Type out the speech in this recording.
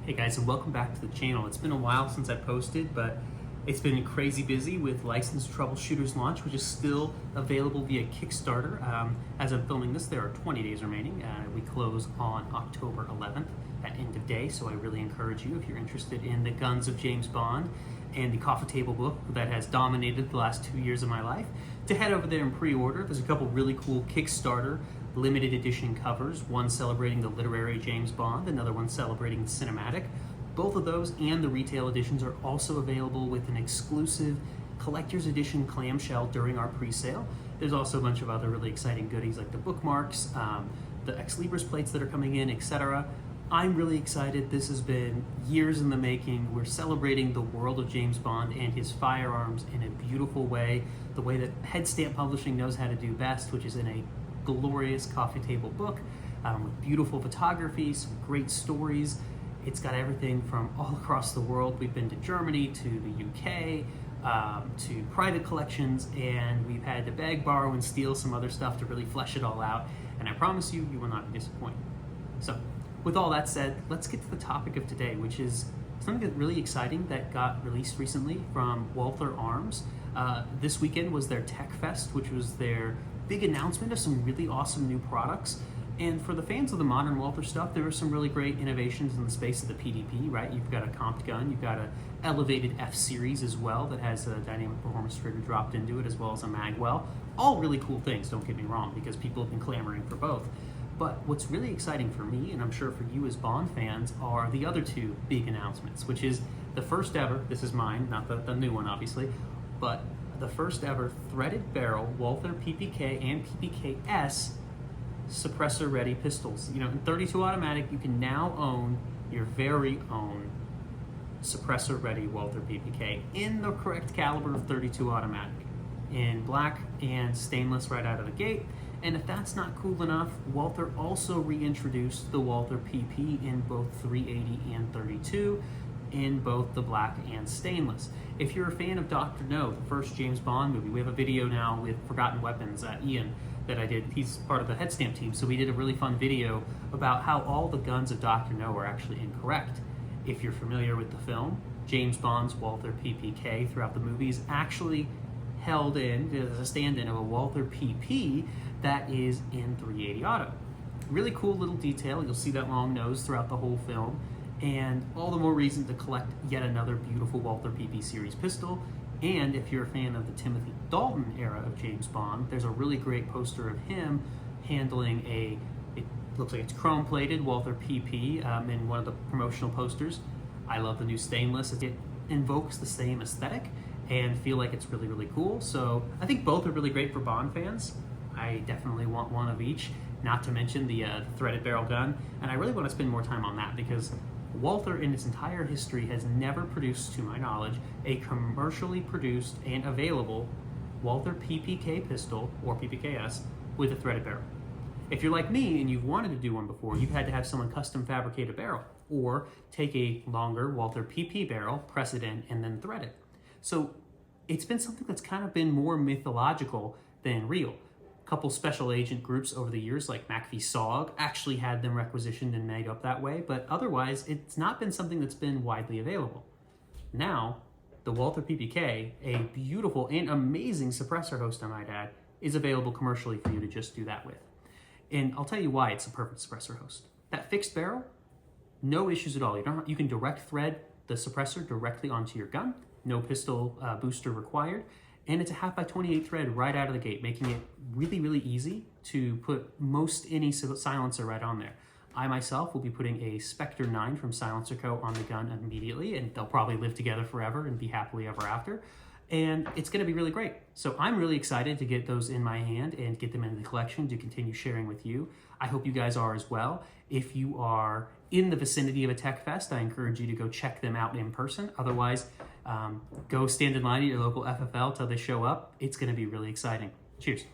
Hey guys, and welcome back to the channel. It's been a while since I posted, but it's been crazy busy with Licensed Troubleshooters launch, which is still available via Kickstarter. As I'm filming this, there are 20 days remaining. We close on October 11th at end of day, so I really encourage you, if you're interested in the guns of James Bond and the coffee table book that has dominated the last 2 years of my life, to head over there and pre-order. There's a couple really cool Kickstarter limited edition covers, one celebrating the literary James Bond, another one celebrating the cinematic. Both of those and the retail editions are also available with an exclusive collector's edition clamshell during our pre-sale. There's also a bunch of other really exciting goodies like the bookmarks, the Ex Libris plates that are coming in, etc. I'm really excited. This has been years in the making. We're celebrating the world of James Bond and his firearms in a beautiful way, the way that Headstamp Publishing knows how to do best, which is in a glorious coffee table book with beautiful photography, some great stories. It's got everything from all across the world. We've been to Germany, to the UK, to private collections, and we've had to beg, borrow, and steal some other stuff to really flesh it all out. And I promise you, you will not be disappointed. So, with all that said, let's get to the topic of today, which is something that's really exciting that got released recently from Walther Arms. This weekend was their Tech Fest, which was their big announcement of some really awesome new products. And for the fans of the modern Walther stuff, there were some really great innovations in the space of the PDP, right? You've got a comped gun, you've got an elevated F-Series as well that has a dynamic performance trigger dropped into it, as well as a magwell. All really cool things, don't get me wrong, because people have been clamoring for both. But what's really exciting for me, and I'm sure for you as Bond fans, are the other two big announcements, which is the first ever, this is mine, not the new one obviously, but the first ever threaded barrel Walther PPK and PPK S suppressor ready pistols. You know, in 32 automatic, you can now own your very own suppressor ready Walther PPK in the correct caliber of 32 automatic, in black and stainless right out of the gate. And if that's not cool enough, Walther also reintroduced the Walther PP in both 380 and 32, in both the black and stainless. If you're a fan of Dr. No, the first James Bond movie, we have a video now with Forgotten Weapons, Ian, that I did. He's part of the Headstamp team, so we did a really fun video about how all the guns of Dr. No are actually incorrect. If you're familiar with the film, James Bond's Walther PPK throughout the movies actually held in as a stand-in of a Walther PP that is in 380 auto. Really cool little detail. You'll see that long nose throughout the whole film, and all the more reason to collect yet another beautiful Walther PP series pistol. And if you're a fan of the Timothy Dalton era of James Bond, there's a really great poster of him handling it looks like it's chrome plated Walther PP in one of the promotional posters. I love the new stainless. It invokes the same aesthetic and feel like it's really, really cool. So I think both are really great for Bond fans. I definitely want one of each, not to mention the threaded barrel gun. And I really want to spend more time on that because Walther in its entire history has never produced, to my knowledge, a commercially produced and available Walther PPK pistol or PPKS with a threaded barrel. If you're like me and you've wanted to do one before, you've had to have someone custom fabricate a barrel or take a longer Walther PP barrel, press it in, and then thread it. So it's been something that's kind of been more mythological than real. A couple special agent groups over the years, like McAfee SOG, actually had them requisitioned and made up that way, but otherwise, it's not been something that's been widely available. Now, the Walther PPK, a beautiful and amazing suppressor host, I might add, is available commercially for you to just do that with. And I'll tell you why it's a perfect suppressor host. That fixed barrel, no issues at all. You can direct thread the suppressor directly onto your gun, no pistol booster required. And it's a 1/2x28 thread right out of the gate, making it really, really easy to put most any silencer right on there. I myself will be putting a Spectre 9 from Silencer Co. on the gun immediately, and they'll probably live together forever and be happily ever after. And it's gonna be really great. So I'm really excited to get those in my hand and get them into the collection to continue sharing with you. I hope you guys are as well. If you are in the vicinity of a Tech Fest, I encourage you to go check them out in person. Otherwise, go stand in line at your local FFL till they show up. It's gonna be really exciting. Cheers.